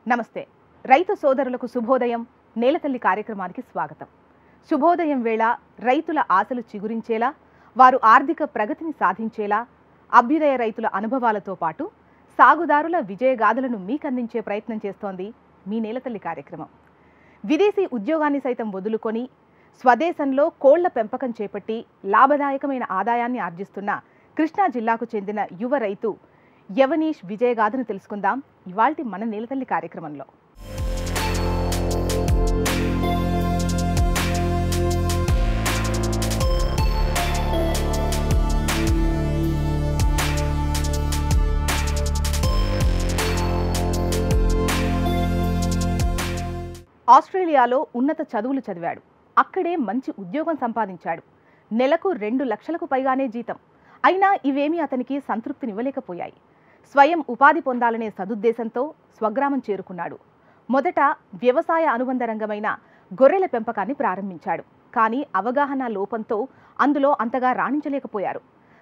నమస్తే రైతు సోదరులకు శుభోదయం నేలతల్లి కార్యక్రమానికి స్వాగతం. శుభోదయం వేళ రైతుల ఆశలు చిగురించేలా, వారు ఆర్థిక ప్రగతిని సాధించేలా అభ్యుదయ రైతుల అనుభవాలతో పాటు సాగుదారుల విజయగాథలను మీకందించే ప్రయత్నం చేస్తోంది మీ నేలతల్లి కార్యక్రమం. విదేశీ ఉద్యోగాన్ని సైతం వదులుకొని స్వదేశంలో కోళ్ల పెంపకం చేపట్టి లాభదాయకమైన ఆదాయాన్ని ఆర్జిస్తున్న కృష్ణా జిల్లాకు చెందిన యువ రైతు యవనీష్ విజయగాథను తెలుసుకుందాం ఇవాల్టి మన నేలతల్లి కార్యక్రమంలో. ఆస్ట్రేలియాలో ఉన్నత చదువులు చదివాడు. అక్కడే మంచి ఉద్యోగం సంపాదించాడు. నెలకు 2 లక్షలకు పైగానే జీతం. అయినా ఇవేమీ అతనికి సంతృప్తినివ్వలేకపోయాయి. స్వయం ఉపాధి పొందాలనే సదుద్దేశంతో స్వగ్రామం చేరుకున్నాడు. మొదట వ్యవసాయ అనుబంధ రంగమైన గొర్రెల పెంపకాన్ని ప్రారంభించాడు. కానీ అవగాహన లోపంతో అందులో అంతగా రాణించలేకపోయారు.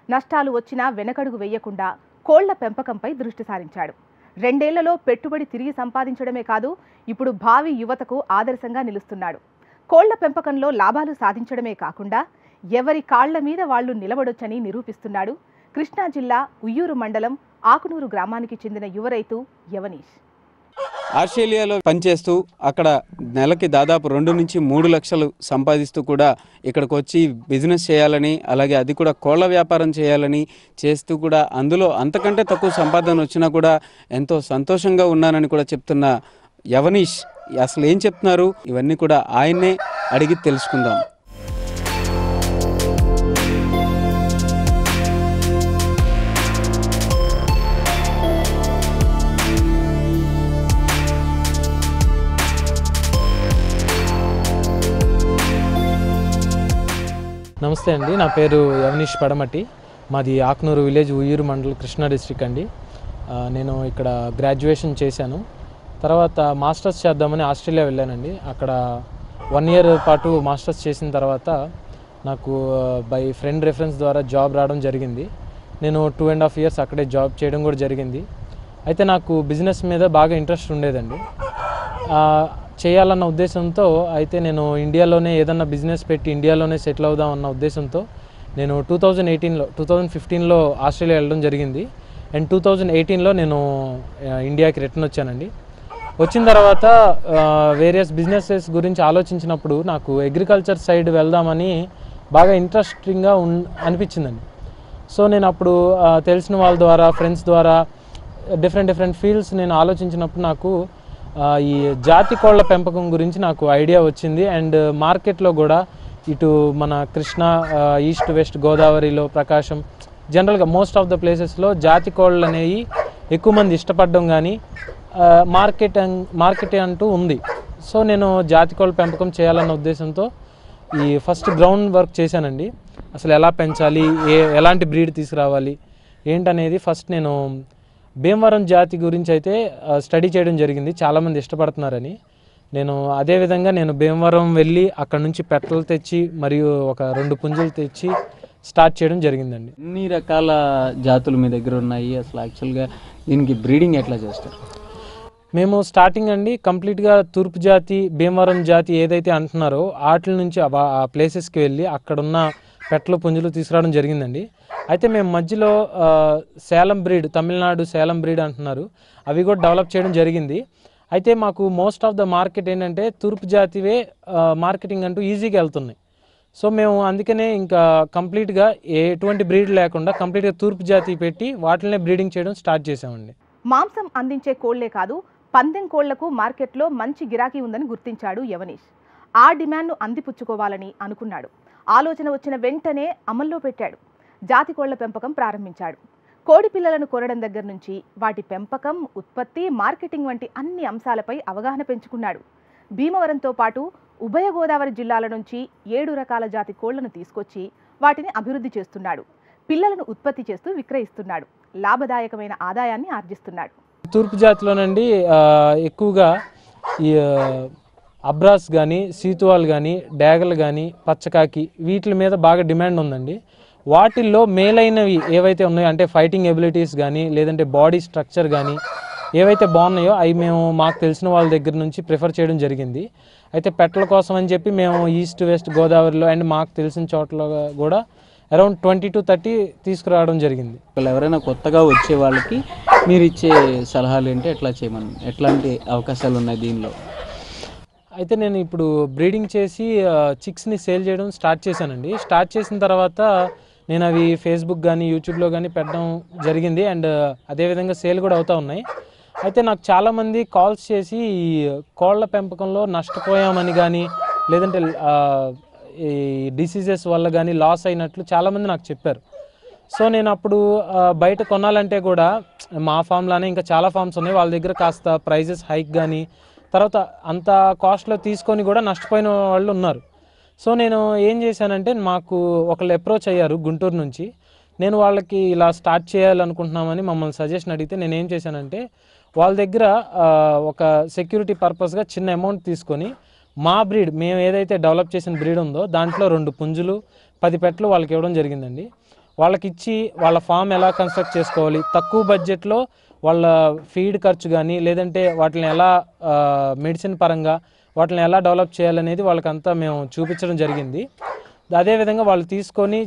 నష్టాలు వచ్చినా వెనకడుగు వేయకుండా కోళ్ల పెంపకంపై దృష్టి సారించాడు. 2 ఏళ్లలో పెట్టుబడి తిరిగి సంపాదించడమే కాదు, ఇప్పుడు భావి యువతకు ఆదర్శంగా నిలుస్తున్నాడు. కోళ్ల పెంపకంలో లాభాలు సాధించడమే కాకుండా ఎవరి కాళ్ల మీద వాళ్లు నిలబడొచ్చని నిరూపిస్తున్నాడు కృష్ణా జిల్లా ఉయ్యూరు మండలం ఆకునూరు గ్రామానికి చెందిన యువ రైతు యవనీష్. ఆస్ట్రేలియాలో పనిచేస్తూ అక్కడ నెలకి దాదాపు 2 నుంచి 3 లక్షలు సంపాదిస్తూ కూడా ఇక్కడికి వచ్చి బిజినెస్ చేయాలని, అలాగే అది కూడా కోళ్ల వ్యాపారం చేయాలని చేస్తూ కూడా అందులో అంతకంటే తక్కువ సంపాదన వచ్చినా కూడా ఎంతో సంతోషంగా ఉన్నానని కూడా చెప్తున్న యవనీష్ అసలు ఏం చెప్తున్నారు, ఇవన్నీ కూడా ఆయన్నే అడిగి తెలుసుకుందాం. నమస్తే అండి, నా పేరు యవనీష్ పడమటి. మాది ఆకునూరు విలేజ్ ఉయ్యూరు మండలం కృష్ణా డిస్ట్రిక్ట్ అండి. నేను ఇక్కడ గ్రాడ్యుయేషన్ చేశాను. తర్వాత మాస్టర్స్ చేద్దామని ఆస్ట్రేలియా వెళ్ళానండి. అక్కడ 1 ఇయర్ పాటు మాస్టర్స్ చేసిన తర్వాత నాకు బై ఫ్రెండ్ రెఫరెన్స్ ద్వారా జాబ్ రావడం జరిగింది. నేను 2.5 ఇయర్స్ అక్కడే జాబ్ చేయడం కూడా జరిగింది. అయితే నాకు బిజినెస్ మీద బాగా ఇంట్రెస్ట్ ఉండేదండి. చేయాలన్న ఉద్దేశంతో అయితే నేను ఇండియాలోనే ఏదన్నా బిజినెస్ పెట్టి ఇండియాలోనే సెటిల్ అవుదాం అన్న ఉద్దేశంతో నేను 2015లో ఆస్ట్రేలియా వెళ్ళడం జరిగింది. అండ్ 2018లో నేను ఇండియాకి రిటర్న్ వచ్చానండి. వచ్చిన తర్వాత వేరియస్ బిజినెసెస్ గురించి ఆలోచించినప్పుడు నాకు అగ్రికల్చర్ సైడ్ వెళ్దామని బాగా ఇంట్రెస్టింగ్గా అనిపించిందండి. సో నేను అప్పుడు తెలిసిన వాళ్ళ ద్వారా, ఫ్రెండ్స్ ద్వారా డిఫరెంట్ ఫీల్డ్స్ నేను ఆలోచించినప్పుడు నాకు ఈ జాతి కోళ్ల పెంపకం గురించి నాకు ఐడియా వచ్చింది. అండ్ మార్కెట్లో కూడా ఇటు మన కృష్ణా, ఈస్ట్ వెస్ట్ గోదావరిలో, ప్రకాశం, జనరల్గా మోస్ట్ ఆఫ్ ద ప్లేసెస్లో జాతి కోళ్ళు అనేవి ఎక్కువ మంది ఇష్టపడడం కానీ మార్కెట్ అంటూ ఉంది. సో నేను జాతి కోళ్ళ పెంపకం చేయాలన్న ఉద్దేశంతో ఈ ఫస్ట్ గ్రౌండ్ వర్క్ చేశానండి. అసలు ఎలా పెంచాలి, ఎలాంటి బ్రీడ్ తీసుకురావాలి ఏంటనేది ఫస్ట్ నేను భీమవరం జాతి గురించి అయితే స్టడీ చేయడం జరిగింది. చాలామంది ఇష్టపడుతున్నారని అదేవిధంగా నేను భీమవరం వెళ్ళి అక్కడ నుంచి పెట్టలు తెచ్చి మరియు ఒక 2 పుంజులు తెచ్చి స్టార్ట్ చేయడం జరిగిందండి. ఎన్ని రకాల జాతులు మీ దగ్గర ఉన్నాయి, అసలు యాక్చువల్గా దీనికి బ్రీడింగ్ ఎట్లా చేస్తారు? మేము స్టార్టింగ్ అండి కంప్లీట్గా తూర్పు జాతి, భీమవరం జాతి ఏదైతే అంటున్నారో వాటి నుంచి ఆ ప్లేసెస్కి వెళ్ళి అక్కడున్న పెట్టలు పుంజులు తీసుకురావడం జరిగిందండి. అయితే మేము మధ్యలో సేలం బ్రీడ్, తమిళనాడు సేలం బ్రీడ్ అంటున్నారు, అవి కూడా డెవలప్ చేయడం జరిగింది. అయితే మాకు మోస్ట్ ఆఫ్ ద మార్కెట్ ఏంటంటే తూర్పు జాతివే మార్కెటింగ్ అంటూ ఈజీగా వెళ్తున్నాయి. సో మేము అందుకనే ఇంకా కంప్లీట్గా ఎటువంటి బ్రీడ్ లేకుండా కంప్లీట్గా తూర్పు జాతి పెట్టి వాటినే బ్రీడింగ్ చేయడం స్టార్ట్ చేసామండి. మాంసం అందించే కోళ్లే కాదు, పందెం కోళ్లకు మార్కెట్లో మంచి గిరాకీ ఉందని గుర్తించాడు యవనీష్. ఆ డిమాండ్ను అందిపుచ్చుకోవాలని అనుకున్నాడు. ఆలోచన వచ్చిన వెంటనే అమల్లో పెట్టాడు. జాతి కోళ్ల పెంపకం ప్రారంభించాడు. కోడి పిల్లలను కొనడం దగ్గర నుంచి వాటి పెంపకం, ఉత్పత్తి, మార్కెటింగ్ వంటి అన్ని అంశాలపై అవగాహన పెంచుకున్నాడు. భీమవరంతో పాటు ఉభయ గోదావరి జిల్లాల నుంచి 7 రకాల జాతి కోళ్లను తీసుకొచ్చి వాటిని అభివృద్ధి చేస్తున్నాడు. పిల్లలను ఉత్పత్తి చేస్తూ విక్రయిస్తున్నాడు. లాభదాయకమైన ఆదాయాన్ని ఆర్జిస్తున్నాడు. తూర్పు జాతిలోనండి ఎక్కువగా ఈ అబ్రాస్ కానీ, సీతువాలు కానీ, డ్యాగలు కానీ, పచ్చకాకి వీటి మీద బాగా డిమాండ్ ఉందండి. వాటిల్లో మేలైనవి ఏవైతే ఉన్నాయో అంటే ఫైటింగ్ ఎబిలిటీస్ కానీ, లేదంటే బాడీ స్ట్రక్చర్ కానీ, ఏవైతే బాగున్నాయో అవి మేము మాకు తెలిసిన వాళ్ళ దగ్గర నుంచి ప్రిఫర్ చేయడం జరిగింది. అయితే పెట్టల కోసం అని చెప్పి మేము ఈస్ట్ వెస్ట్ గోదావరిలో అండ్ మాకు తెలిసిన చోట్ల కూడా అరౌండ్ 20 to 30 తీసుకురావడం జరిగింది. ఎవరైనా కొత్తగా వచ్చే వాళ్ళకి మీరు ఇచ్చే సలహాలు ఏంటి, ఎట్లాంటి అవకాశాలు ఉన్నాయి దీనిలో? అయితే నేను ఇప్పుడు బ్రీడింగ్ చేసి చిక్స్ని సేల్ చేయడం స్టార్ట్ చేశానండి. స్టార్ట్ చేసిన తర్వాత నేను అవి ఫేస్బుక్ కానీ యూట్యూబ్లో కానీ పెట్టడం జరిగింది అండ్ అదేవిధంగా సేల్ కూడా అవుతూ ఉన్నాయి. అయితే నాకు చాలామంది కాల్స్ చేసి ఈ కోళ్ళ పెంపకంలో నష్టపోయామని కానీ లేదంటే ఈ డిసీజెస్ వల్ల కానీ లాస్ అయినట్లు చాలామంది నాకు చెప్పారు. సో నేను అప్పుడు బయట కొనాలంటే కూడా మా ఫామ్లానే ఇంకా చాలా ఫామ్స్ ఉన్నాయి, వాళ్ళ దగ్గర కాస్త ప్రైజెస్ హైక్ కానీ తర్వాత అంత కాస్ట్లో తీసుకొని కూడా నష్టపోయిన వాళ్ళు ఉన్నారు. సో నేను ఏం చేశానంటే మాకు ఒకళ్ళు అప్రోచ్ అయ్యారు గుంటూరు నుంచి. నేను వాళ్ళకి ఇలా స్టార్ట్ చేయాలనుకుంటున్నామని మమ్మల్ని సజెషన్ అడిగితే నేను ఏం చేశానంటే వాళ్ళ దగ్గర ఒక సెక్యూరిటీ పర్పస్గా చిన్న అమౌంట్ తీసుకొని మా బ్రీడ్ మేము ఏదైతే డెవలప్ చేసిన బ్రీడ్ ఉందో దాంట్లో 2 పుంజులు 10 పెట్టలు వాళ్ళకి ఇవ్వడం జరిగిందండి. వాళ్ళకి ఇచ్చి వాళ్ళ ఫామ్ ఎలా కన్స్ట్రక్ట్ చేసుకోవాలి, తక్కువ బడ్జెట్లో వాళ్ళ ఫీడ్ ఖర్చు కానీ లేదంటే వాటిని ఎలా మెడిసిన్ పరంగా వాటిని ఎలా డెవలప్ చేయాలనేది వాళ్ళకంతా మేము చూపించడం జరిగింది. అదేవిధంగా వాళ్ళు తీసుకొని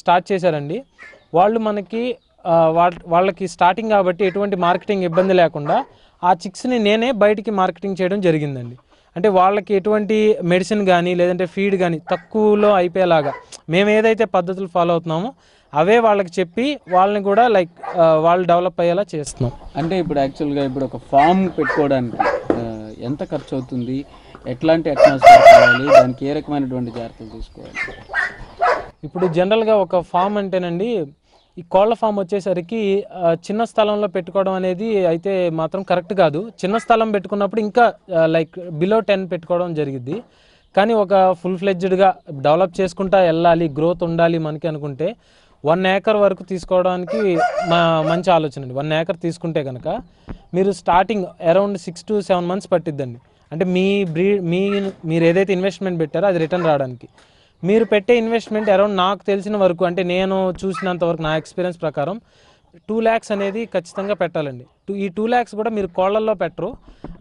స్టార్ట్ చేశారండి. వాళ్ళు మనకి వాళ్ళకి స్టార్టింగ్ కాబట్టి ఎటువంటి మార్కెటింగ్ ఇబ్బంది లేకుండా ఆ చిక్స్ని నేనే బయటికి మార్కెటింగ్ చేయడం జరిగిందండి. అంటే వాళ్ళకి ఎటువంటి మెడిసిన్ కానీ లేదంటే ఫీడ్ కానీ తక్కువలో అయిపోయేలాగా మేము ఏదైతే పద్ధతులు ఫాలో అవుతున్నామో అవే వాళ్ళకి చెప్పి వాళ్ళని కూడా వాళ్ళు డెవలప్ అయ్యేలా చేస్తున్నాం. అంటే ఇప్పుడు యాక్చువల్గా ఒక ఫామ్ పెట్టుకోవడానికి ఎంత ఖర్చు అవుతుంది, ఎట్లాంటి అట్మాస్ఫియర్ కావాలి, దానికి ఏ రకమైనటువంటి జాగ్రత్తలు తీసుకోవాలి? ఇప్పుడు జనరల్గా ఒక ఫామ్ అంటేనండి ఈ కోళ్ళ ఫామ్ వచ్చేసరికి చిన్న స్థలంలో పెట్టుకోవడం అనేది అయితే మాత్రం కరెక్ట్ కాదు. చిన్న స్థలం పెట్టుకున్నప్పుడు ఇంకా బిలో 10 పెట్టుకోవడం జరిగింది. కానీ ఒక ఫుల్ ఫ్లెడ్జ్డ్గా డెవలప్ చేసుకుంటా వెళ్ళాలి, గ్రోత్ ఉండాలి మనకి అనుకుంటే 1 acre వరకు తీసుకోవడానికి మంచి ఆలోచన అండి. 1 acre తీసుకుంటే కనుక మీరు స్టార్టింగ్ అరౌండ్ 6 to 7 months పట్టిద్దండి. అంటే మీరు ఏదైతే ఇన్వెస్ట్మెంట్ పెట్టారో అది రిటర్న్ రావడానికి. మీరు పెట్టే ఇన్వెస్ట్మెంట్ అరౌండ్ నాకు తెలిసిన వరకు అంటే నేను చూసినంత వరకు నా ఎక్స్పీరియన్స్ ప్రకారం 2 lakhs అనేది ఖచ్చితంగా పెట్టాలండి. ఈ 2 lakhs కూడా మీరు కోళ్ళల్లో పెట్టరు,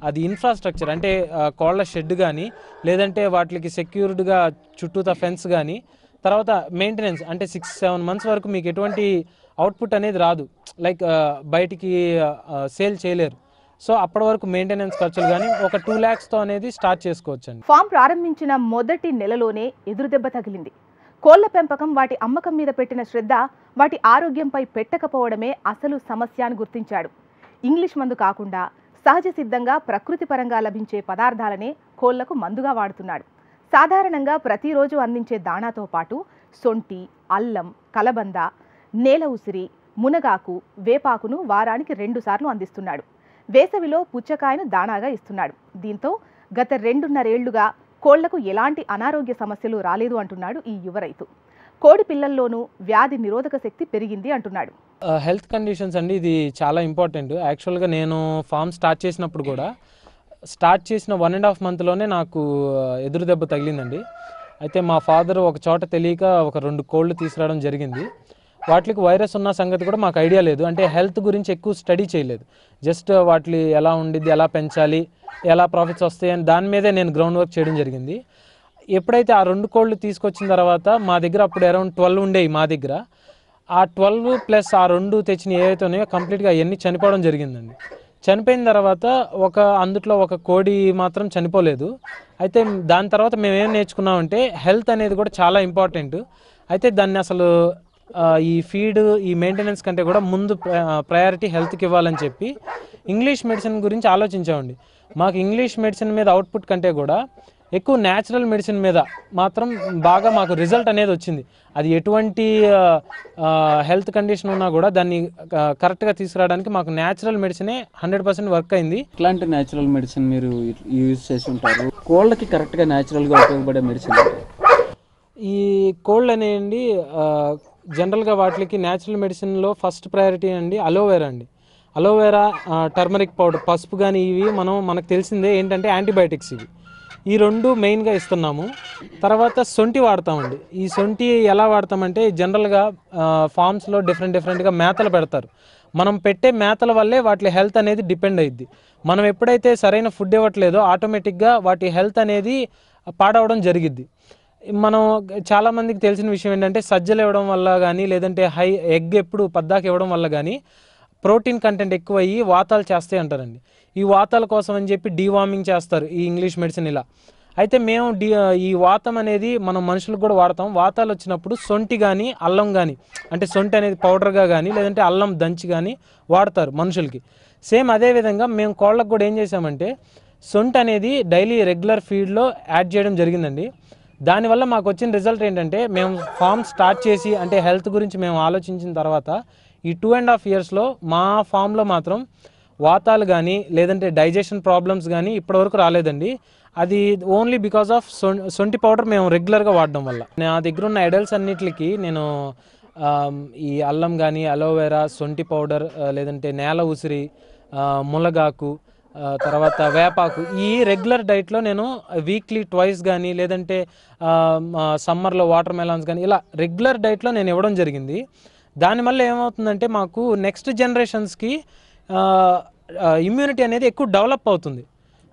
అది ఇన్ఫ్రాస్ట్రక్చర్ అంటే కోళ్ళ షెడ్ కానీ లేదంటే వాటికి సెక్యూర్డ్గా చుట్టూతా ఫెన్స్ కానీ తర్వాత మెయింటెనెన్స్ అంటే 6-7 months వరకు మీకు ఎటువంటి అవుట్పుట్ అనేది రాదు, బయటికి సేల్ చేయలేరు. సో అప్పటి వరకు మెయింటెనెన్స్ ఖర్చులు కానీ ఒక 2 lakhsతో అనేది స్టార్ట్ చేసుకోవచ్చండి. ఫామ్ ప్రారంభించిన మొదటి నెలలోనే ఎదురుదెబ్బ తగిలింది. కోళ్ల పెంపకం వాటి అమ్మకం మీద పెట్టిన శ్రద్ధ వాటి ఆరోగ్యంపై పెట్టకపోవడమే అసలు సమస్య అని గుర్తించాడు. ఇంగ్లీష్ మందు కాకుండా సహజ సిద్ధంగా ప్రకృతి పరంగా లభించే పదార్థాలనే కోళ్లకు మందుగా వాడుతున్నాడు. సాధారణంగా ప్రతిరోజు అందించే దాణాతో పాటు సొంటి, అల్లం, కలబంద, నేల ఉసిరి, మునగాకు, వేపాకును వారానికి 2 సార్లు అందిస్తున్నాడు. వేసవిలో పుచ్చకాయను దాణాగా ఇస్తున్నాడు. దీంతో గత 2.5 ఏళ్లుగా కోళ్లకు ఎలాంటి అనారోగ్య సమస్యలు రాలేదు అంటున్నాడు ఈ యువ రైతు. కోడి పిల్లల్లోనూ వ్యాధి నిరోధక శక్తి పెరిగింది అంటున్నాడు. హెల్త్ కండిషన్స్ అండి, ఇది చాలా ఇంపార్టెంట్. యాక్చువల్గా నేను ఫామ్ స్టార్ట్ చేసినప్పుడు కూడా స్టార్ట్ చేసిన 1.5 monthలోనే నాకు ఎదురు దెబ్బ తగిలిందండి. అయితే మా ఫాదర్ ఒక చోట తెలియక ఒక 2 కోళ్ళు తీసుకురావడం జరిగింది. వాటికి వైరస్ ఉన్న సంగతి కూడా మాకు ఐడియా లేదు. అంటే హెల్త్ గురించి ఎక్కువ స్టడీ చేయలేదు. జస్ట్ వాటి ఎలా ఉండిద్ది, ఎలా పెంచాలి, ఎలా ప్రాఫిట్స్ వస్తాయని దాని మీదే నేను గ్రౌండ్ వర్క్ చేయడం జరిగింది. ఎప్పుడైతే ఆ 2 కోళ్ళు తీసుకొచ్చిన తర్వాత మా దగ్గర అప్పుడు అరౌండ్ 12 ఉండేవి మా దగ్గర. ఆ 12 ప్లస్ ఆ 2 తెచ్చిన ఏవైతే ఉన్నాయో కంప్లీట్గా అవన్నీ చనిపోవడం జరిగిందండి. చనిపోయిన తర్వాత అందుట్లో ఒక కోడి మాత్రం చనిపోలేదు. అయితే దాని తర్వాత మేమేం నేర్చుకున్నామంటే హెల్త్ అనేది కూడా చాలా ఇంపార్టెంట్. అయితే దాన్ని అసలు ఈ ఫీడ్ ఈ మెయింటెనెన్స్ కంటే కూడా ముందు ప్రయారిటీ హెల్త్కి ఇవ్వాలని చెప్పి ఇంగ్లీష్ మెడిసిన్ గురించి ఆలోచించామండి. మాకు ఇంగ్లీష్ మెడిసిన్ మీద అవుట్పుట్ కంటే కూడా ఎక్కువ న్యాచురల్ మెడిసిన్ మీద మాత్రం బాగా మాకు రిజల్ట్ అనేది వచ్చింది. అది ఎటువంటి హెల్త్ కండిషన్ ఉన్నా కూడా దాన్ని కరెక్ట్గా తీసుకురావడానికి మాకు న్యాచురల్ మెడిసినే 100% వర్క్ అయింది. ఇట్లాంటి న్యాచురల్ మెడిసిన్ మీరు యూజ్ చేసి ఉంటారు, కోళ్ళకి కరెక్ట్గా న్యాచురల్గా ఉపయోగపడే మెడిసిన్? ఈ కోళ్ళు అనేవి జనరల్గా వాటికి న్యాచురల్ మెడిసిన్లో ఫస్ట్ ప్రయారిటీ అండి అలోవెరా అండి. అలోవెరా, టర్మరిక్ పౌడర్, పసుపు కానీ ఇవి మనకు తెలిసిందే ఏంటంటే యాంటీబయాటిక్స్. ఈ 2 మెయిన్గా ఇస్తున్నాము. తర్వాత సొంటి వాడతామండి. ఈ సొంటి ఎలా వాడతామంటే జనరల్గా ఫామ్స్లో డిఫరెంట్గా మేతలు పెడతారు. మనం పెట్టే మేతల వల్లే వాటి హెల్త్ అనేది డిపెండ్ అయ్యిద్ది. మనం ఎప్పుడైతే సరైన ఫుడ్ ఇవ్వట్లేదో ఆటోమేటిక్గా వాటి హెల్త్ అనేది పాడవడం జరిగిద్ది. మనం చాలామందికి తెలిసిన విషయం ఏంటంటే సజ్జలు ఇవ్వడం వల్ల కానీ లేదంటే ఎగ్ ఎప్పుడు పద్దాక ఇవ్వడం వల్ల కానీ ప్రోటీన్ కంటెంట్ ఎక్కువ అయ్యి వాతాలు చేస్తాయి అంటారండి. ఈ వాతాల కోసం అని చెప్పి డీవార్మింగ్ చేస్తారు ఈ ఇంగ్లీష్ మెడిసిన్ ఇలా. అయితే మేము ఈ వాతం అనేది మనం మనుషులకు కూడా వాడతాం. వాతాలు వచ్చినప్పుడు సొంటి కానీ అల్లం కానీ, అంటే సొంటి అనేది పౌడర్గా కానీ లేదంటే అల్లం దంచి కానీ వాడతారు మనుషులకి. సేమ్ అదేవిధంగా మేము కోళ్ళకు కూడా ఏం చేసామంటే సొంటి అనేది డైలీ రెగ్యులర్ ఫీడ్లో యాడ్ చేయడం జరిగిందండి. దానివల్ల మాకు వచ్చిన రిజల్ట్ ఏంటంటే మేము ఫామ్ స్టార్ట్ చేసి అంటే హెల్త్ గురించి మేము ఆలోచించిన తర్వాత ఈ 2.5 yearsలో మా ఫామ్లో మాత్రం వాతాలు కానీ లేదంటే డైజెషన్ ప్రాబ్లమ్స్ కానీ ఇప్పటివరకు రాలేదండి. అది ఓన్లీ బికాస్ ఆఫ్ సొంటి పౌడర్ మేము రెగ్యులర్గా వాడడం వల్ల. నా దగ్గర ఉన్న అడల్ట్స్ అన్నిటికి నేను ఈ అల్లం కానీ అలోవెరా, సొంటి పౌడర్, లేదంటే నేల ఉసిరి, ములగాకు, తర్వాత వేపాకు ఈ రెగ్యులర్ డైట్లో నేను వీక్లీ ట్వైస్ కానీ లేదంటే సమ్మర్లో వాటర్ మెలాన్స్ కానీ ఇలా రెగ్యులర్ డైట్లో నేను ఇవ్వడం జరిగింది. దానివల్ల ఏమవుతుందంటే మాకు నెక్స్ట్ జనరేషన్స్కి ఇమ్యూనిటీ అనేది ఎక్కువ డెవలప్ అవుతుంది.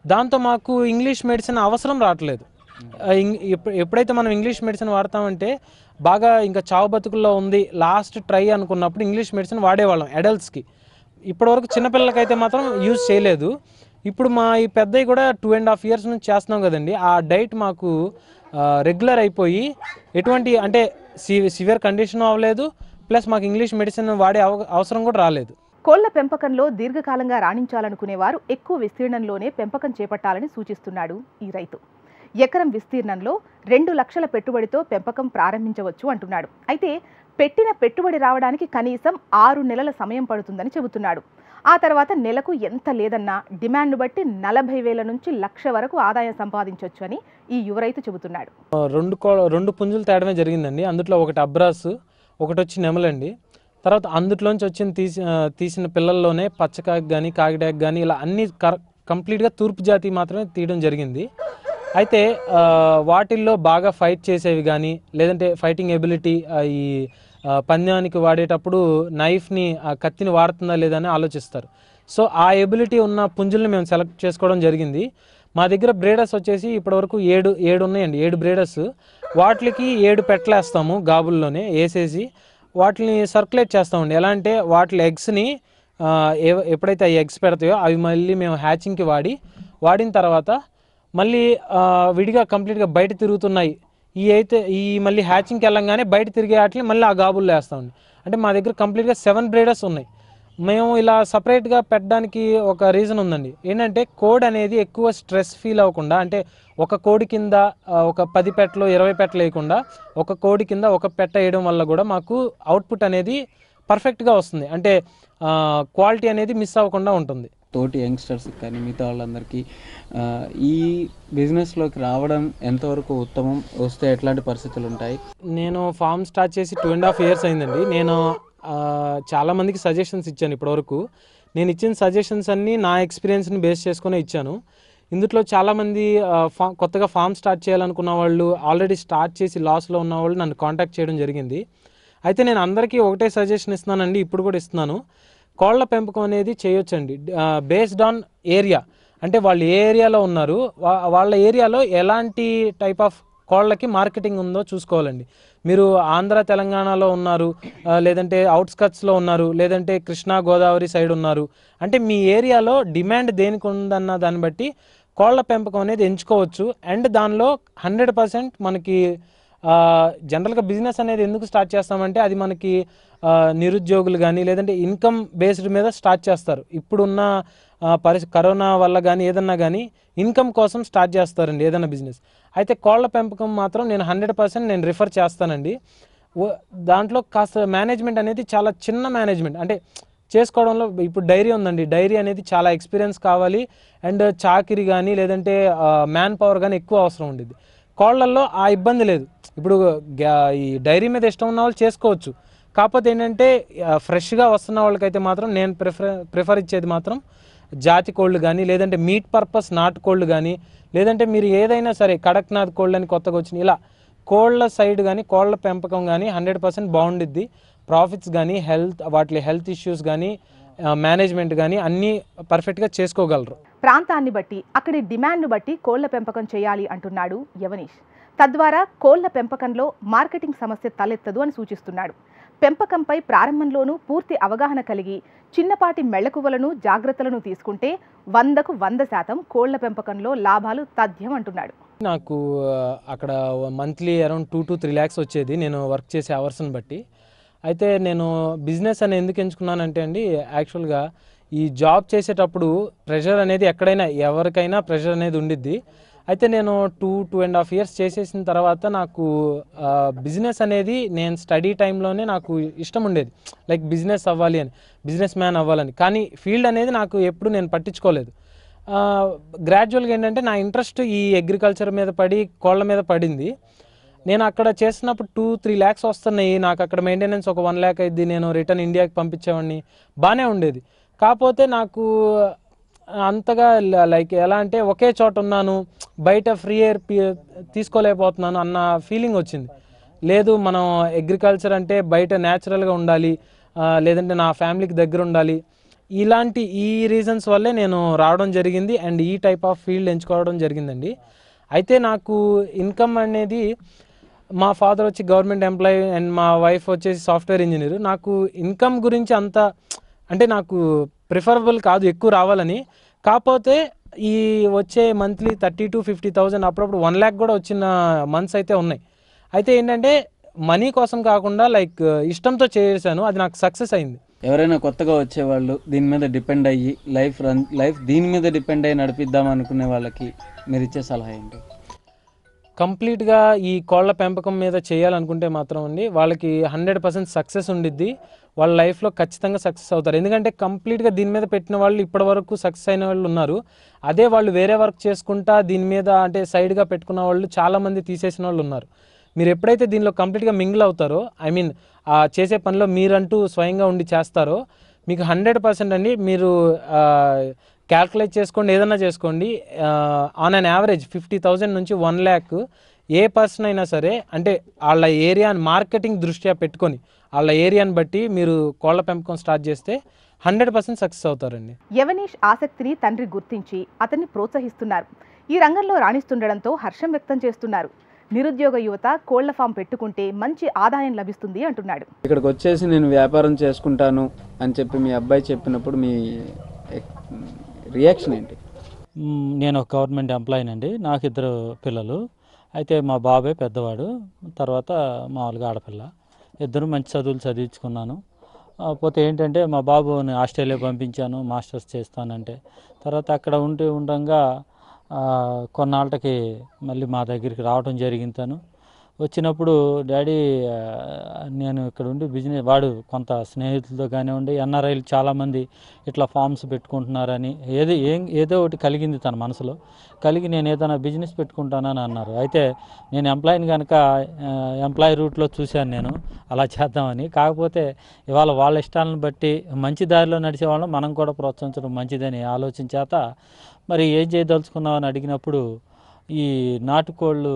దాంతో మాకు ఇంగ్లీష్ మెడిసిన్ అవసరం రావట్లేదు. ఎప్పుడైతే మనం ఇంగ్లీష్ మెడిసిన్ వాడతామంటే బాగా ఇంకా చావు బతుకుల్లో ఉంది లాస్ట్ ట్రై అనుకున్నప్పుడు ఇంగ్లీష్ మెడిసిన్ వాడేవాళ్ళం అడల్ట్స్కి. ఇప్పటివరకు చిన్నపిల్లలకైతే మాత్రం యూజ్ చేయలేదు. ఇప్పుడు మా ఈ పెద్దవి కూడా 2.5 years నుంచి చేస్తున్నాం కదండి. ఆ డైట్ మాకు రెగ్యులర్ అయిపోయి ఎటువంటి అంటే సివియర్ కండిషన్ అవ్వలేదు, ప్లస్ మాకు ఇంగ్లీష్ మెడిసిన్ వాడే అవసరం కూడా రాలేదు. కోళ్ల పెంపకంలో దీర్ఘకాలంగా రాణించాలనుకునేవారు ఎక్కువ విస్తీర్ణంలోనే పెంపకం చేపట్టాలని సూచిస్తున్నాడు ఈ రైతు. ఎకరం విస్తీర్ణంలో 2 లక్షల పెట్టుబడితో పెంపకం ప్రారంభించవచ్చు అంటున్నాడు. అయితే పెట్టిన పెట్టుబడి రావడానికి కనీసం 6 నెలల సమయం పడుతుందని చెబుతున్నాడు. ఆ తర్వాత నెలకు ఎంత లేదన్నా డిమాండ్ బట్టి 40,000 నుంచి 1,00,000 వరకు ఆదాయం సంపాదించవచ్చు అని ఈ యువ రైతు చెబుతున్నాడు. 2 పుంజులు తేడమే జరిగిందండి. అందులో ఒకటి అబ్రాస్, ఒకటి వచ్చి నెమలండి. తర్వాత అందులోంచి తీసిన పిల్లల్లోనే పచ్చకాకి కానీ కాకిడాకి కానీ ఇలా అన్ని కంప్లీట్గా తూర్పు జాతి మాత్రమే తీయడం జరిగింది. అయితే వాటిల్లో బాగా ఫైట్ చేసేవి కానీ లేదంటే ఫైటింగ్ ఎబిలిటీ ఈ పందెానికి వాడేటప్పుడు నైఫ్ని కత్తిని వాడుతుందా లేదా అని ఆలోచిస్తారు. సో ఆ ఎబిలిటీ ఉన్న పుంజుల్ని మేము సెలెక్ట్ చేసుకోవడం జరిగింది. మా దగ్గర బ్రీడర్స్ వచ్చేసి ఇప్పటివరకు 7 ఉన్నాయండి. 7 బ్రీడర్స్. వాటికి 7 పెట్టలేస్తాము గాబుల్లోనే వేసేసి వాటిని సర్క్యులేట్ చేస్తామండి. ఎలా అంటే వాటి ఎగ్స్ని ఎప్పుడైతే ఆ ఎగ్స్ పెడతాయో అవి మళ్ళీ మేము హ్యాచింగ్కి వాడిన తర్వాత మళ్ళీ విడిగా కంప్లీట్గా బయట తిరుగుతున్నాయి ఈ మళ్ళీ హ్యాచింగ్కి వెళ్ళంగానే బయట తిరిగే వాటిని మళ్ళీ ఆ గాబుల్లో వేస్తామండి. అంటే మా దగ్గర కంప్లీట్గా 7 బ్రీడర్స్ ఉన్నాయి. మేము ఇలా సపరేట్గా పెట్టడానికి ఒక రీజన్ ఉందండి. ఏంటంటే కోడి అనేది ఎక్కువ స్ట్రెస్ ఫీల్ అవ్వకుండా, అంటే ఒక కోడి కింద ఒక 10 పెట్టలు 20 పెట్టలు వేయకుండా ఒక కోడి కింద ఒక పెట్ట వేయడం వల్ల కూడా మాకు అవుట్పుట్ అనేది పర్ఫెక్ట్గా వస్తుంది. అంటే క్వాలిటీ అనేది మిస్ అవ్వకుండా ఉంటుంది. తోటి యంగ్స్టర్స్ కానీ మిగతా వాళ్ళందరికీ ఈ బిజినెస్లోకి రావడం ఎంతవరకు ఉత్తమం, వస్తే ఎట్లాంటి పరిస్థితులు ఉంటాయి? నేను ఫామ్ స్టార్ట్ చేసి 2.5 years అయిందండి. నేను చాలామందికి సజెషన్స్ ఇచ్చాను. ఇప్పటివరకు నేను ఇచ్చిన సజెషన్స్ అన్నీ నా ఎక్స్పీరియన్స్ని బేస్ చేసుకునే ఇచ్చాను. ఇందులో చాలామంది కొత్తగా ఫామ్ స్టార్ట్ చేయాలనుకున్న వాళ్ళు, ఆల్రెడీ స్టార్ట్ చేసి లాస్లో ఉన్న వాళ్ళు నన్ను కాంటాక్ట్ చేయడం జరిగింది. అయితే నేను అందరికీ ఒకటే సజెషన్ ఇస్తున్నానండి, ఇప్పుడు కూడా ఇస్తున్నాను. కోళ్ల పెంపకం అనేది చేయొచ్చండి బేస్డ్ ఆన్ ఏరియా. అంటే వాళ్ళు ఏ ఏరియాలో ఉన్నారు, వాళ్ళ ఏరియాలో ఎలాంటి టైప్ ఆఫ్ కోళ్ళకి మార్కెటింగ్ ఉందో చూసుకోవాలండి. మీరు ఆంధ్ర తెలంగాణలో ఉన్నారు, లేదంటే అవుట్స్కట్స్లో ఉన్నారు, లేదంటే కృష్ణా గోదావరి సైడ్ ఉన్నారు, అంటే మీ ఏరియాలో డిమాండ్ దేనికి ఉందన్న దాన్ని బట్టి కోళ్ల పెంపకం అనేది ఎంచుకోవచ్చు. అండ్ దానిలో 100% మనకి జనరల్గా బిజినెస్ అనేది ఎందుకు స్టార్ట్ చేస్తామంటే అది మనకి నిరుద్యోగులు కానీ లేదంటే ఇన్కమ్ బేస్డ్ మీద స్టార్ట్ చేస్తారు. ఇప్పుడున్న కరోనా వల్ల కానీ ఏదన్నా కానీ ఇన్కమ్ కోసం స్టార్ట్ చేస్తారండి ఏదైనా బిజినెస్. అయితే కోళ్ల పెంపకం మాత్రం నేను 100% నేను రిఫర్ చేస్తానండి. దాంట్లో కాస్త మేనేజ్మెంట్ అనేది చాలా చిన్న మేనేజ్మెంట్, అంటే చేసుకోవడంలో ఇప్పుడు డైరీ ఉందండి, డైరీ అనేది చాలా ఎక్స్పీరియన్స్ కావాలి అండ్ చాకిరి కానీ లేదంటే మ్యాన్ పవర్ కానీ ఎక్కువ అవసరం ఉండేది. కోళ్లల్లో ఆ ఇబ్బంది లేదు. ఇప్పుడు ఈ డైరీ మీద ఇష్టం ఉన్న వాళ్ళు చేసుకోవచ్చు. కాకపోతే ఏంటంటే ఫ్రెష్గా వస్తున్న వాళ్ళకైతే మాత్రం నేను ప్రిఫర్ ఇచ్చేది మాత్రం జాతి కోళ్ళు కానీ లేదంటే మీట్ పర్పస్ నాటుకోళ్ళు కానీ లేదంటే మీరు ఏదైనా సరే కడక్నాథ్ కోళ్ళు అని కొత్తగా వచ్చినాయి, ఇలా కోళ్ళ సైడ్ కానీ కోళ్ళ పెంపకం కానీ 100% బాగుండిద్ది. ప్రాఫిట్స్ కానీ వాటి హెల్త్ ఇష్యూస్ కానీ మేనేజ్మెంట్ కానీ అన్నీ పర్ఫెక్ట్గా చేసుకోగలరు. ప్రాంతాన్ని బట్టి అక్కడి డిమాండ్ను బట్టి కోళ్ల పెంపకం చేయాలి అంటున్నాడు యవనీష్. తద్వారా కోళ్ల పెంపకంలో మార్కెటింగ్ సమస్య తలెత్తదు అని సూచిస్తున్నాడు. పెంపకంపై ప్రారంభంలోనూ పూర్తి అవగాహన కలిగి చిన్నపాటి మెళ్లకువలను జాగ్రత్తలను తీసుకుంటే 100కు 100% కోళ్ల పెంపకంలో లాభాలు తథ్యం అంటున్నాడు. నాకు అక్కడ మంత్లీ అరౌండ్ 2 to 3 lakhs వచ్చేది నేను వర్క్ చేసే అవర్స్ని బట్టి. అయితే నేను బిజినెస్ అని ఎందుకు ఎంచుకున్నానంటే అండి, యాక్చువల్గా ఈ జాబ్ చేసేటప్పుడు ప్రెషర్ అనేది ఎక్కడైనా ఎవరికైనా ప్రెషర్ అనేది ఉండిద్ది. అయితే నేను 2.5 years చేసేసిన తర్వాత నాకు బిజినెస్ అనేది నేను స్టడీ టైంలోనే నాకు ఇష్టం ఉండేది, లైక్ బిజినెస్ అవ్వాలి అని, బిజినెస్ మ్యాన్ అవ్వాలని. కానీ ఫీల్డ్ అనేది నాకు ఎప్పుడు నేను పట్టించుకోలేదు. గ్రాడ్యువల్గా ఏంటంటే నా ఇంట్రెస్ట్ ఈ అగ్రికల్చర్ మీద పడి కోళ్ళ మీద పడింది. నేను అక్కడ చేసినప్పుడు 2-3 lakhs వస్తున్నాయి, నాకు అక్కడ మెయింటెనెన్స్ ఒక 1 lakh అయింది, నేను రిటర్న్ ఇండియాకి పంపించేవాడిని, బాగానే ఉండేది. కాకపోతే నాకు అంతగా లైక్ ఎలా అంటే ఒకే చోట ఉన్నాను, బయట ఫ్రీ ఎయిర్ తీసుకోలేకపోతున్నాను అన్న ఫీలింగ్ వచ్చింది. లేదు, మనం అగ్రికల్చర్ అంటే బయట న్యాచురల్గా ఉండాలి, లేదంటే నా ఫ్యామిలీకి దగ్గర ఉండాలి, ఈ రీజన్స్ వల్లే నేను రావడం జరిగింది అండ్ ఈ టైప్ ఆఫ్ ఫీల్డ్ ఎంచుకోవడం జరిగిందండి. అయితే నాకు ఇన్కమ్ అనేది, మా ఫాదర్ వచ్చి గవర్నమెంట్ ఎంప్లాయీ అండ్ మా వైఫ్ వచ్చేసి సాఫ్ట్వేర్ ఇంజనీర్. నాకు ఇన్కమ్ గురించి అంత అంటే నాకు ప్రిఫరబుల్ కాదు ఎక్కువ రావాలని. కాకపోతే ఈ వచ్చే మంత్లీ 30 to 50,000, అప్పుడప్పుడు 1 lakh కూడా వచ్చిన మంత్స్ అయితే ఉన్నాయి. అయితే ఏంటంటే మనీ కోసం కాకుండా లైక్ ఇష్టంతో చేశాను, అది నాకు సక్సెస్ అయింది. ఎవరైనా కొత్తగా వచ్చేవాళ్ళు దీని మీద డిపెండ్ అయ్యి లైఫ్ దీని మీద డిపెండ్ అయ్యి నడిపిద్దాం అనుకునే వాళ్ళకి మీరు ఇచ్చే సలహా ఏంటి? కంప్లీట్గా ఈ కోళ్ల పెంపకం మీద చేయాలనుకుంటే మాత్రం అండి వాళ్ళకి 100% సక్సెస్ ఉండిద్ది, వాళ్ళ లైఫ్లో ఖచ్చితంగా సక్సెస్ అవుతారు. ఎందుకంటే కంప్లీట్గా దీని మీద పెట్టిన వాళ్ళు ఇప్పటి వరకు సక్సెస్ అయిన వాళ్ళు ఉన్నారు. అదే వాళ్ళు వేరే వర్క్ చేసుకుంటా దీని మీద అంటే సైడ్గా పెట్టుకున్న వాళ్ళు చాలామంది తీసేసిన వాళ్ళు ఉన్నారు. మీరు ఎప్పుడైతే దీనిలో కంప్లీట్గా మింగిల్ అవుతారో, ఐ మీన్ ఆ చేసే పనిలో మీరంటూ స్వయంగా ఉండి చేస్తారో, మీకు 100% అండి మీరు క్యాల్కులేట్ చేసుకోండి, ఏదన్నా చేసుకోండి, ఆన్ అన్ యావరేజ్ 50,000 నుంచి 1 lakh ఏ పర్సన్ అయినా సరే, అంటే వాళ్ళ ఏరియాని మార్కెటింగ్ దృష్ట్యా పెట్టుకొని వాళ్ళ ఏరియాని బట్టి మీరు కోళ్ల పెంపకం స్టార్ట్ చేస్తే 100% సక్సెస్ అవుతారండి. యవనీష్ ఆసక్తిని తండ్రి గుర్తించి అతన్ని ప్రోత్సహిస్తున్నారు. ఈ రంగంలో రాణిస్తుండడంతో హర్షం వ్యక్తం చేస్తున్నారు. నిరుద్యోగ యువత కోళ్ల ఫామ్ పెట్టుకుంటే మంచి ఆదాయం లభిస్తుంది అంటున్నాడు. ఇక్కడికి వచ్చేసి నేను వ్యాపారం చేసుకుంటాను అని చెప్పి మీ అబ్బాయి చెప్పినప్పుడు మీ రియాక్షన్ ఏంటి? నేను ఒక గవర్నమెంట్ ఎంప్లాయీనండి, నాకు 2 పిల్లలు. అయితే మా బాబే పెద్దవాడు, తర్వాత మామూలుగా ఆడపిల్ల. 2 మంచి చదువులు చదివించుకున్నాను. పోతే ఏంటంటే మా బాబుని ఆస్ట్రేలియా పంపించాను మాస్టర్స్ చేస్తానంటే. తర్వాత అక్కడ ఉండగా కొన్నాళ్ళకి మళ్ళీ మా దగ్గరికి రావడం జరిగింది. తను వచ్చినప్పుడు డాడీ నేను ఇక్కడ ఉండి బిజినెస్, వాడు కొంత స్నేహితులతో కానివ్వండి ఎన్ఆర్ఐలు చాలామంది ఇట్లా ఫార్మ్స్ పెట్టుకుంటున్నారని ఏదో ఒకటి కలిగింది తన మనసులో. కలిగి నేను ఏదైనా బిజినెస్ పెట్టుకుంటానని అన్నారు. అయితే నేను ఎంప్లాయీని కనుక ఎంప్లాయీ రూట్లో చూశాను నేను అలా చేద్దామని. కాకపోతే ఇవాళ వాళ్ళ ఇష్టాలను బట్టి మంచి దారిలో నడిచే వాళ్ళం మనం కూడా ప్రోత్సహించడం మంచిదని ఆలోచన చేత మరి ఏం చేయదలుచుకున్నామని అడిగినప్పుడు ఈ నాటుకోళ్ళు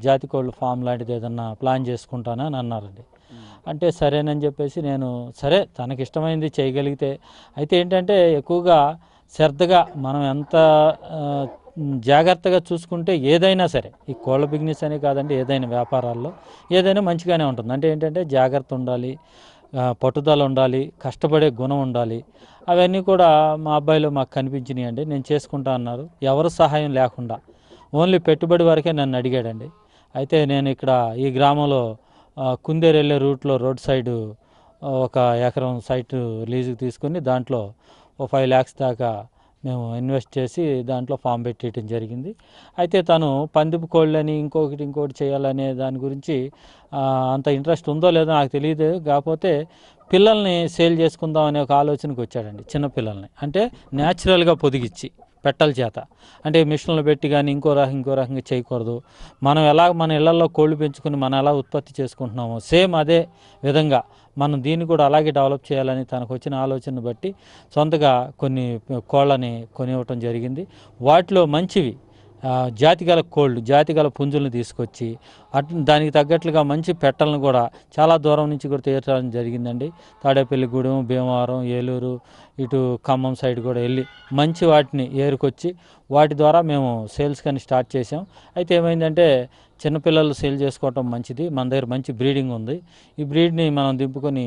జాతి కోళ్ళు ఫామ్ లాంటిది ఏదన్నా ప్లాన్ చేసుకుంటానని అన్నారండి. అంటే సరేనని చెప్పేసి నేను సరే తనకి ఇష్టమైంది చేయగలిగితే. అయితే ఏంటంటే ఎక్కువగా శ్రద్ధగా మనం ఎంత జాగ్రత్తగా చూసుకుంటే ఏదైనా సరే, ఈ కోళ్ళ బిజినెస్ అనే కాదండి, ఏదైనా వ్యాపారాల్లో ఏదైనా మంచిగానే ఉంటుంది. అంటే ఏంటంటే జాగ్రత్త ఉండాలి, పట్టుదల ఉండాలి, కష్టపడే గుణం ఉండాలి. అవన్నీ కూడా మా అబ్బాయిలో మాకు కనిపించినాయి అండి. నేను చేసుకుంటా అన్నారు, ఎవరు సహాయం లేకుండా ఓన్లీ పెట్టుబడి వరకే నన్ను అడిగాడండి. అయితే నేను ఇక్కడ ఈ గ్రామంలో కుందేరు వెళ్ళే రూట్లో రోడ్ సైడు 1 ఎకరం సైట్ లీజుకి తీసుకుని దాంట్లో 5 lakhs దాకా మేము ఇన్వెస్ట్ చేసి దాంట్లో ఫామ్ పెట్టేయటం జరిగింది. అయితే తను పందిపు కోళ్ళని ఇంకోటి చేయాలనే దాని గురించి అంత ఇంట్రెస్ట్ ఉందో లేదో నాకు తెలియదు. కాకపోతే పిల్లల్ని సేల్ చేసుకుందాం అనే ఒక ఆలోచనకు వచ్చాడండి. చిన్నపిల్లల్ని అంటే న్యాచురల్గా పొదిగిచ్చి పెట్టల చేత, అంటే మిషన్లు పెట్టి కానీ ఇంకో రకంగా చేయకూడదు. మనం మన ఇళ్లలో కోళ్ళు పెంచుకుని మనం ఎలా ఉత్పత్తి చేసుకుంటున్నామో సేమ్ అదే విధంగా మనం దీన్ని కూడా అలాగే డెవలప్ చేయాలని తనకు వచ్చిన ఆలోచనను బట్టి సొంతగా కొన్ని కోళ్ళని కొనివ్వటం జరిగింది. వాటిలో మంచివి జాతిగల కోళ్ళు, జాతిగల పుంజులను తీసుకొచ్చి దానికి తగ్గట్లుగా మంచి పెట్టలను కూడా చాలా దూరం నుంచి కూడా తీర్చడం జరిగిందండి. తాడేపల్లిగూడెం, భీమవరం, ఏలూరు, ఇటు ఖమ్మం సైడ్ కూడా వెళ్ళి మంచి వాటిని ఏరుకొచ్చి వాటి ద్వారా మేము సేల్స్ కానీ స్టార్ట్ చేసాం. అయితే ఏమైందంటే చిన్నపిల్లలు సేల్ చేసుకోవటం మంచిది, మన దగ్గర మంచి బ్రీడింగ్ ఉంది, ఈ బ్రీడ్ని మనం దింపుకొని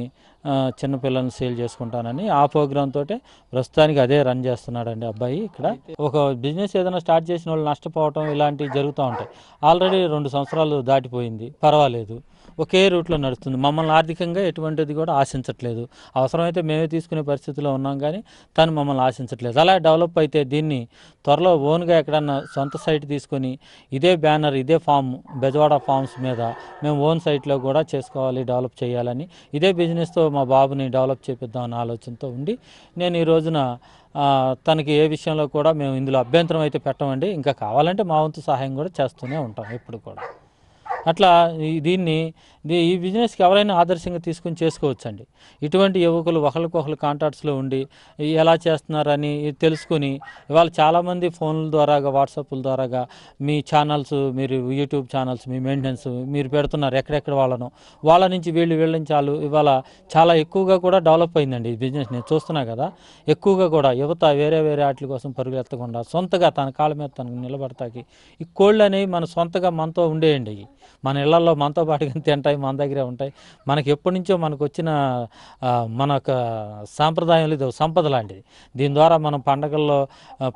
చిన్నపిల్లల్ని సేల్ చేసుకుంటానని ఆ ప్రోగ్రామ్ తోటే ప్రస్తుతానికి అదే రన్ చేస్తున్నాడండి అబ్బాయి. ఇక్కడ ఒక బిజినెస్ ఏదైనా స్టార్ట్ చేసిన వాళ్ళు నష్టపోవటం ఇలాంటివి జరుగుతూ ఉంటాయి. ఆల్రెడీ 2 సంవత్సరాలు దాటిపోయింది, పర్వాలేదు, ఒకే రూట్లో నడుస్తుంది. మమ్మల్ని ఆర్థికంగా ఎటువంటిది కూడా ఆశించట్లేదు. అవసరమైతే మేమే తీసుకునే పరిస్థితిలో ఉన్నాం, కానీ తను మమ్మల్ని ఆశించట్లేదు. అలా డెవలప్ అయితే దీన్ని త్వరలో ఓన్గా ఎక్కడన్నా సొంత సైట్ తీసుకొని ఇదే బ్యానర్, ఇదే ఫామ్, బెజవాడ ఫార్మ్స్ మీద మేము ఓన్ సైట్లో కూడా చేసుకోవాలి, డెవలప్ చేయాలని, ఇదే బిజినెస్తో మా బాబుని డెవలప్ చేపిద్దామన్న ఆలోచనతో ఉండి నేను ఈ రోజున తనకి ఏ విషయంలో కూడా మేము ఇందులో అభ్యంతరం అయితే పెట్టమండి. ఇంకా కావాలంటే మా వంతు సహాయం కూడా చేస్తూనే ఉంటాం ఎప్పుడు కూడా. అట్లా ఈ బిజినెస్కి ఎవరైనా ఆదర్శంగా తీసుకుని చేసుకోవచ్చండి. ఇటువంటి యువకులు ఒకరికొకరు కాంటాక్ట్స్లో ఉండి ఎలా చేస్తున్నారని తెలుసుకొని ఇవాళ చాలామంది ఫోన్ల ద్వారాగా, వాట్సాప్ల ద్వారాగా మీ ఛానల్స్, మీరు యూట్యూబ్ ఛానల్స్, మీ మెయింటెనెన్స్ మీరు పెడుతున్నారు, ఎక్కడెక్కడ వాళ్ళ నుంచి వీళ్ళని చాలు ఇవాళ చాలా ఎక్కువగా కూడా డెవలప్ అయిందండి ఈ బిజినెస్. నేను చూస్తున్నా కదా, ఎక్కువగా కూడా యువత వేరే వాటి కోసం పరుగులెత్తకుండా సొంతగా తన కాళ్ళ మీద తనకు నిలబడతాకి ఈ కోళ్ళు అనేవి మన సొంతగా మనతో ఉండేయండి. మన ఇళ్లలో మనతో పాటుగా తింటాయి, మన దగ్గరే ఉంటాయి. మనకి ఎప్పటి నుంచో మనకు వచ్చిన మన యొక్క సాంప్రదాయంలో ఇది సంపద లాంటిది. దీని ద్వారా మనం పండగల్లో,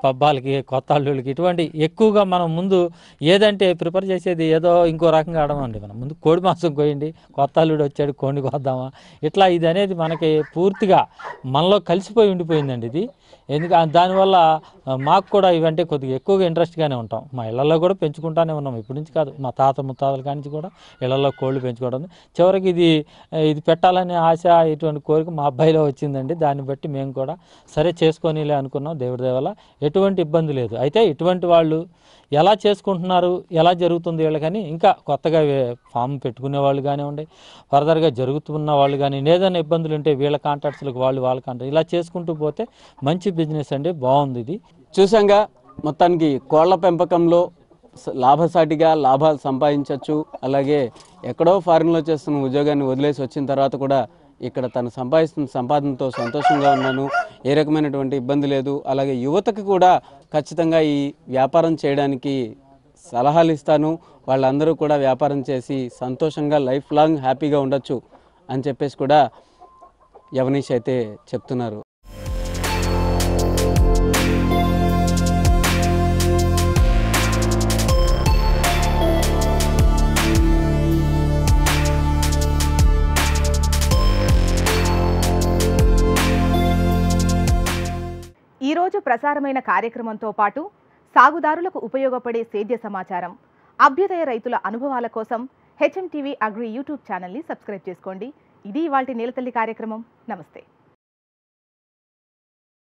పబ్బాలకి, కొత్త అల్లుళ్ళకి ఇటువంటి ఎక్కువగా మనం ముందు ఏదంటే ప్రిపేర్ చేసేది ఏదో ఇంకో రకంగా ఆడమండి. మనం ముందు కోడి మాంసం కోయండి, కొత్త అల్లుడు వచ్చాడు కోడిని కోద్దామా, ఇట్లా ఇది అనేది మనకి పూర్తిగా మనలో కలిసిపోయి ఉండిపోయిందండి ఇది. ఎందుకంటే దానివల్ల మాకు కూడా ఇవంటే కొద్దిగా ఎక్కువగా ఇంట్రెస్ట్గానే ఉంటాం. మా ఇళ్లలో కూడా పెంచుకుంటానే ఉన్నాం, ఇప్పటి నుంచి కాదు, మా తాత ముత్తాతల కానించి కూడా ఇళ్లలో కోళ్ళు పెంచుకోవడం. చివరికి ఇది పెట్టాలనే ఆశ, ఇటువంటి కోరిక మా అబ్బాయిలో వచ్చిందండి. దాన్ని బట్టి మేము కూడా సరే చేసుకొనిలే అనుకున్నాం. దేవుడి దయ వల్ల ఎటువంటి ఇబ్బంది లేదు. అయితే ఇటువంటి వాళ్ళు ఎలా చేసుకుంటున్నారు, ఎలా జరుగుతుంది వీళ్ళకని ఇంకా కొత్తగా ఫామ్ పెట్టుకునే వాళ్ళు కానివ్వండి, ఫర్దర్గా జరుగుతున్న వాళ్ళు కానీ ఏదైనా ఇబ్బందులు ఉంటే వీళ్ళ కాంటాక్ట్స్లకు వాళ్ళ కాంటాక్ట్ ఇలా చేసుకుంటూ పోతే మంచి బిజినెస్ అండి, బాగుంది ఇది. చూసాంగా మొత్తానికి కోళ్ల పెంపకంలో లాభసాటిగా లాభాలు సంపాదించవచ్చు. అలాగే ఎక్కడో ఫారిన్లో చేస్తున్న ఉద్యోగాన్ని వదిలేసి వచ్చిన తర్వాత కూడా ఇక్కడ తను సంపాదిస్తున్న సంపాదనతో సంతోషంగా ఉన్నాను, ఏ రకమైనటువంటి ఇబ్బంది లేదు. అలాగే యువతకు కూడా ఖచ్చితంగా ఈ వ్యాపారం చేయడానికి సలహాలు ఇస్తాను. వాళ్ళందరూ కూడా వ్యాపారం చేసి సంతోషంగా లైఫ్ లాంగ్ హ్యాపీగా ఉండొచ్చు అని చెప్పేసి కూడా యవనీష్ అయితే చెప్తున్నారు. ఈరోజు ప్రసారమైన కార్యక్రమంతో పాటు సాగుదారులకు ఉపయోగపడే సేద్య సమాచారం, అభ్యుదయ రైతుల అనుభవాల కోసం HM TV అగ్రి యూట్యూబ్ ఛానల్ని సబ్స్క్రైబ్ చేసుకోండి. ఇది ఇవాల్టి నేలతల్లి కార్యక్రమం. నమస్తే.